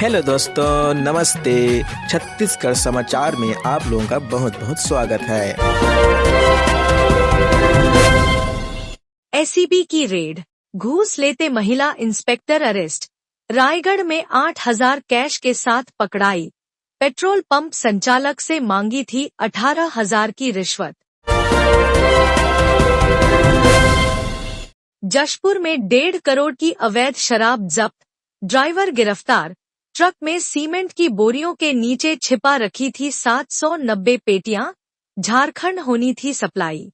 Hello दोस्तों, नमस्ते। छत्तीसगढ़ समाचार में आप लोगों का बहुत बहुत स्वागत है। एसीबी की रेड, घूस लेते महिला इंस्पेक्टर अरेस्ट। रायगढ़ में 8,000 कैश के साथ पकड़ाई। पेट्रोल पंप संचालक से मांगी थी 18,000 की रिश्वत। जशपुर में 1.5 करोड़ की अवैध शराब जब्त, ड्राइवर गिरफ्तार। ट्रक में सीमेंट की बोरियों के नीचे छिपा रखी थी 790 पेटियां, झारखंड होनी थी सप्लाई।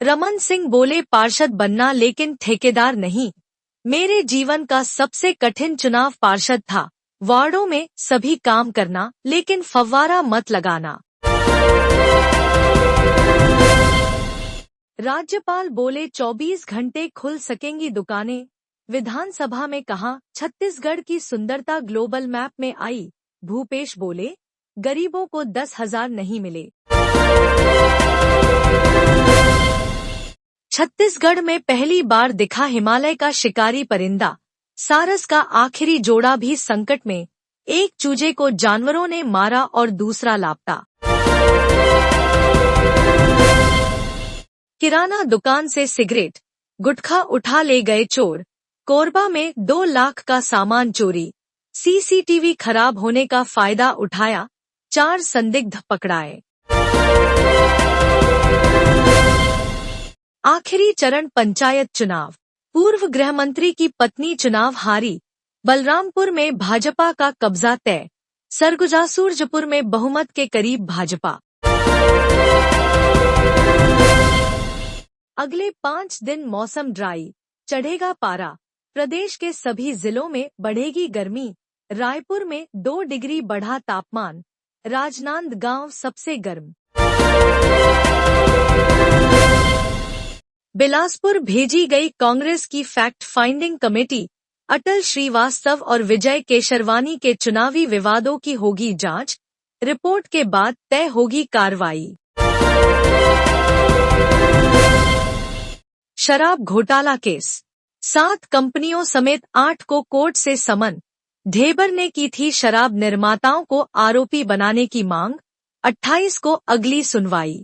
रमन सिंह बोले, पार्षद बनना लेकिन ठेकेदार नहीं। मेरे जीवन का सबसे कठिन चुनाव पार्षद था। वार्डों में सभी काम करना लेकिन फव्वारा मत लगाना। राज्यपाल बोले, 24 घंटे खुल सकेंगी दुकानें। विधानसभा में कहा, छत्तीसगढ़ की सुंदरता ग्लोबल मैप में आई। भूपेश बोले, गरीबों को 10,000 नहीं मिले। छत्तीसगढ़ में पहली बार दिखा हिमालय का शिकारी परिंदा। सारस का आखिरी जोड़ा भी संकट में। एक चूजे को जानवरों ने मारा और दूसरा लापता। किराना दुकान से सिगरेट, गुटखा उठा ले गए चोर। कोरबा में 2 लाख का सामान चोरी। सीसीटीवी खराब होने का फायदा उठाया, 4 संदिग्ध पकड़ाए। आखिरी चरण पंचायत चुनाव, पूर्व गृह मंत्री की पत्नी चुनाव हारी। बलरामपुर में भाजपा का कब्जा तय। सरगुजा सूरजपुर में बहुमत के करीब भाजपा। अगले 5 दिन मौसम ड्राई, चढ़ेगा पारा। प्रदेश के सभी जिलों में बढ़ेगी गर्मी। रायपुर में 2 डिग्री बढ़ा तापमान। राजनांदगांव सबसे गर्म। बिलासपुर भेजी गई कांग्रेस की fact finding committee. Atal Srivastava और विजय केशरवानी के चुनावी विवादों की होगी जांच। रिपोर्ट के बाद तय होगी कार्रवाई। शराब घोटाला केस, 7 कंपनियों समेत 8 को कोर्ट से समन। ढेबर ने की थी शराब निर्माताओं को आरोपी बनाने की मांग। 28 को अगली सुनवाई।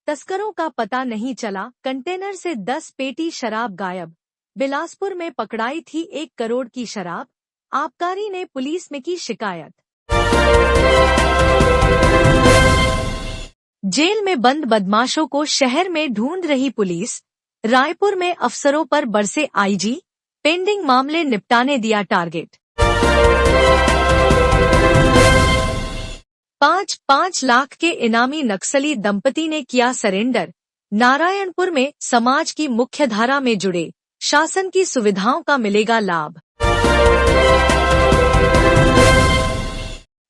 तस्करों का पता नहीं चला, कंटेनर से 10 पेटी शराब गायब। बिलासपुर में पकड़ाई थी 1 करोड़ की शराब। आबकारी ने पुलिस में की शिकायत। जेल में बंद बदमाशों को शहर में ढूंढ रही पुलिस। रायपुर में अफसरों पर बरसे आईजी, पेंडिंग मामले निपटाने दिया टारगेट। 5 लाख के इनामी नक्सली दंपति ने किया सरेंडर। नारायणपुर में समाज की मुख्यधारा में जुड़े, शासन की सुविधाओं का मिलेगा लाभ।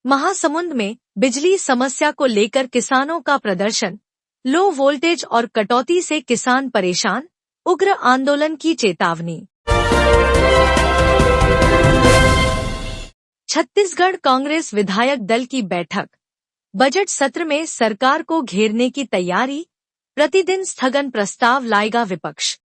महासमुंद में बिजली समस्या को लेकर किसानों का प्रदर्शन। लो वोल्टेज और कटौती से किसान परेशान, उग्र आंदोलन की चेतावनी। छत्तीसगढ़ कांग्रेस विधायक दल की बैठक। बजट सत्र में सरकार को घेरने की तैयारी। प्रतिदिन स्थगन प्रस्ताव लाएगा विपक्ष।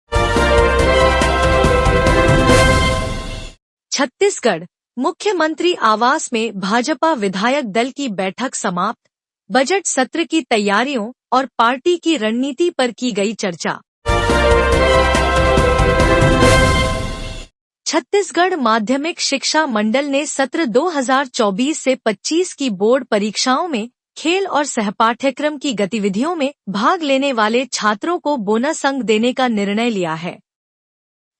छत्तीसगढ़ मुख्यमंत्री आवास में भाजपा विधायक दल की बैठक समाप्त। बजट सत्र की तैयारियों और पार्टी की रणनीति पर की गई चर्चा। छत्तीसगढ़ माध्यमिक शिक्षा मंडल ने सत्र 2024 से 25 की बोर्ड परीक्षाओं में खेल और सहपाठ्यक्रम की गतिविधियों में भाग लेने वाले छात्रों को बोनस अंक देने का निर्णय लिया है।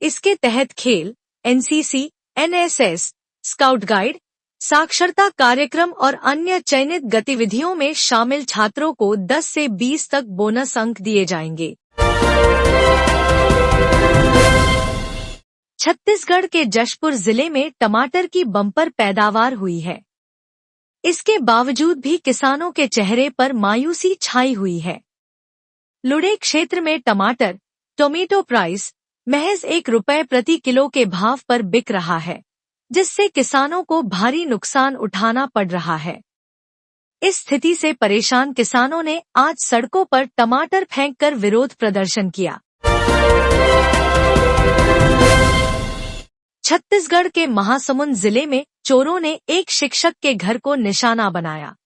इसके तहत खेल, एनसीसी, एनएसएस, स्काउट गाइड, साक्षरता कार्यक्रम और अन्य चयनित गतिविधियों में शामिल छात्रों को 10 से 20 तक बोनस अंक दिए जाएंगे। छत्तीसगढ़ के जशपुर जिले में टमाटर की बम्पर पैदावार हुई है। इसके बावजूद भी किसानों के चेहरे पर मायूसी छाई हुई है। लुड़े क्षेत्र में टोमेटो प्राइस महज ₹1 प्रति किलो के भाव पर बिक रहा है, जिससे किसानों को भारी नुकसान उठाना पड़ रहा है। इस स्थिति से परेशान किसानों ने आज सड़कों पर टमाटर फेंककर विरोध प्रदर्शन किया। छत्तीसगढ़ के महासमुंद जिले में चोरों ने एक शिक्षक के घर को निशाना बनाया।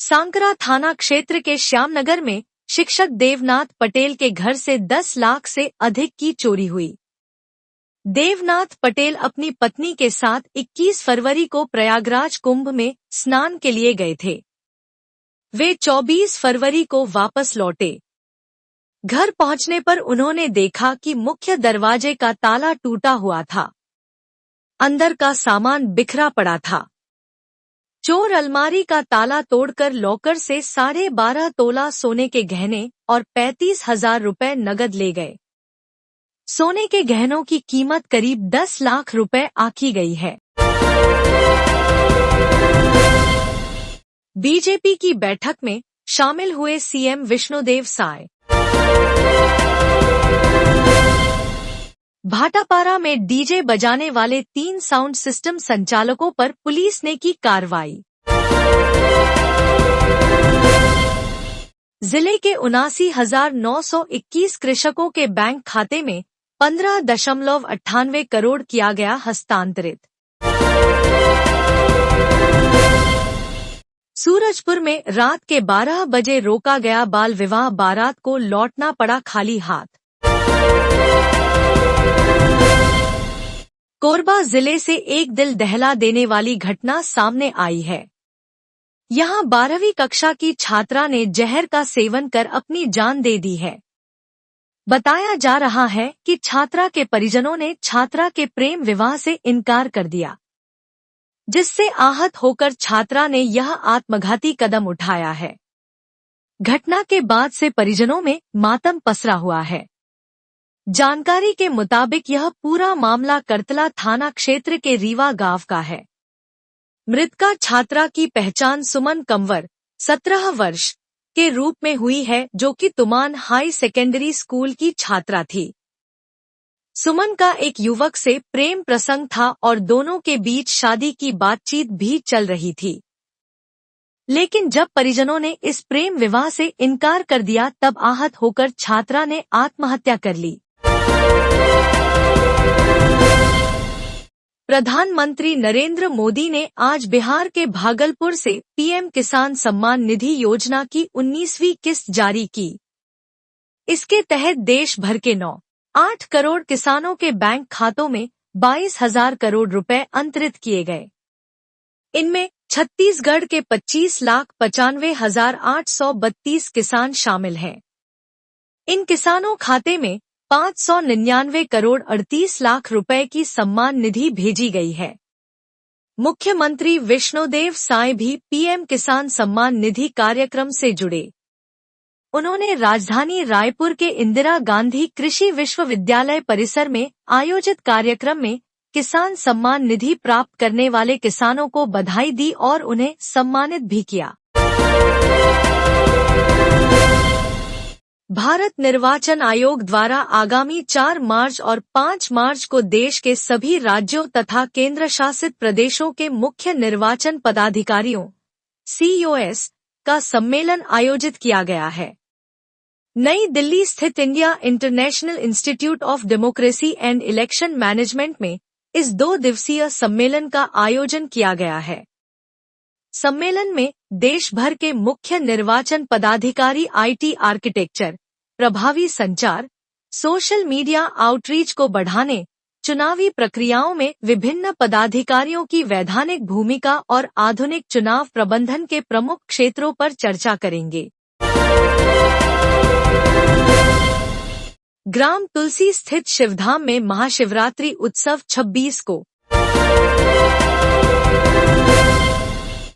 सांकरा थाना क्षेत्र के श्यामनगर में शिक्षक देवनाथ पटेल के घर से 10 लाख से अधिक की चोरी हुई। देवनाथ पटेल अपनी पत्नी के साथ 21 फरवरी को प्रयागराज कुंभ में स्नान के लिए गए थे। वे 24 फरवरी को वापस लौटे। घर पहुंचने पर उन्होंने देखा कि मुख्य दरवाजे का ताला टूटा हुआ था। अंदर का सामान बिखरा पड़ा था। चोर अलमारी का ताला तोड़कर लॉकर से 12.5 तोला सोने के गहने और 35,000 रुपए नगद ले गए। सोने के गहनों की कीमत करीब 10 लाख रुपए आंकी गई है। बीजेपी की बैठक में शामिल हुए सीएम विष्णुदेव साय। भाटापारा में डीजे बजाने वाले 3 साउंड सिस्टम संचालकों पर पुलिस ने की कार्रवाई। जिले के 79,921 कृषकों के बैंक खाते में 15.98 करोड़ किया गया हस्तांतरित। सूरजपुर में रात के 12 बजे रोका गया बाल विवाह, बारात को लौटना पड़ा खाली हाथ। कोरबा जिले से एक दिल दहला देने वाली घटना सामने आई है। यहां 12वीं कक्षा की छात्रा ने जहर का सेवन कर अपनी जान दे दी है। बताया जा रहा है कि छात्रा के परिजनों ने छात्रा के प्रेम विवाह से इनकार कर दिया, जिससे आहत होकर छात्रा ने यह आत्मघाती कदम उठाया है। घटना के बाद से परिजनों में मातम पसरा हुआ है। जानकारी के मुताबिक यह पूरा मामला करतला थाना क्षेत्र के रीवा गांव का है। मृतका छात्रा की पहचान सुमन कंवर 17 वर्ष के रूप में हुई है, जो कि तुमान हाई सेकेंडरी स्कूल की छात्रा थी। सुमन का एक युवक से प्रेम प्रसंग था और दोनों के बीच शादी की बातचीत भी चल रही थी। लेकिन जब परिजनों ने इस प्रेम विवाह से इनकार कर दिया, तब आहत होकर छात्रा ने आत्महत्या कर ली। प्रधानमंत्री नरेंद्र मोदी ने आज बिहार के भागलपुर से पीएम किसान सम्मान निधि योजना की 19वीं किस्त जारी की। इसके तहत देश भर के 9.8 करोड़ किसानों के बैंक खातों में 22,000 करोड़ रुपए अंतरित किए गए। इनमें छत्तीसगढ़ के 25,95,832 किसान शामिल हैं। इन किसानों खाते में 599 करोड़ 38 लाख रुपए की सम्मान निधि भेजी गई है। मुख्यमंत्री विष्णुदेव साय भी पीएम किसान सम्मान निधि कार्यक्रम से जुड़े। उन्होंने राजधानी रायपुर के इंदिरा गांधी कृषि विश्वविद्यालय परिसर में आयोजित कार्यक्रम में किसान सम्मान निधि प्राप्त करने वाले किसानों को बधाई दी और उन्हें सम्मानित भी किया। भारत निर्वाचन आयोग द्वारा आगामी 4 मार्च और 5 मार्च को देश के सभी राज्यों तथा केंद्र शासित प्रदेशों के मुख्य निर्वाचन पदाधिकारियों COS का सम्मेलन आयोजित किया गया है। नई दिल्ली स्थित India international institute of democracy and election management में इस 2 दिवसीय सम्मेलन का आयोजन किया गया है। सम्मेलन में देश भर के मुख्य निर्वाचन पदाधिकारी IT आर्किटेक्चर, प्रभावी संचार, सोशल मीडिया आउटरीच को बढ़ाने, चुनावी प्रक्रियाओं में विभिन्न पदाधिकारियों की वैधानिक भूमिका और आधुनिक चुनाव प्रबंधन के प्रमुख क्षेत्रों पर चर्चा करेंगे। ग्राम तुलसी स्थित शिवधाम में महाशिवरात्रि उत्सव 26 को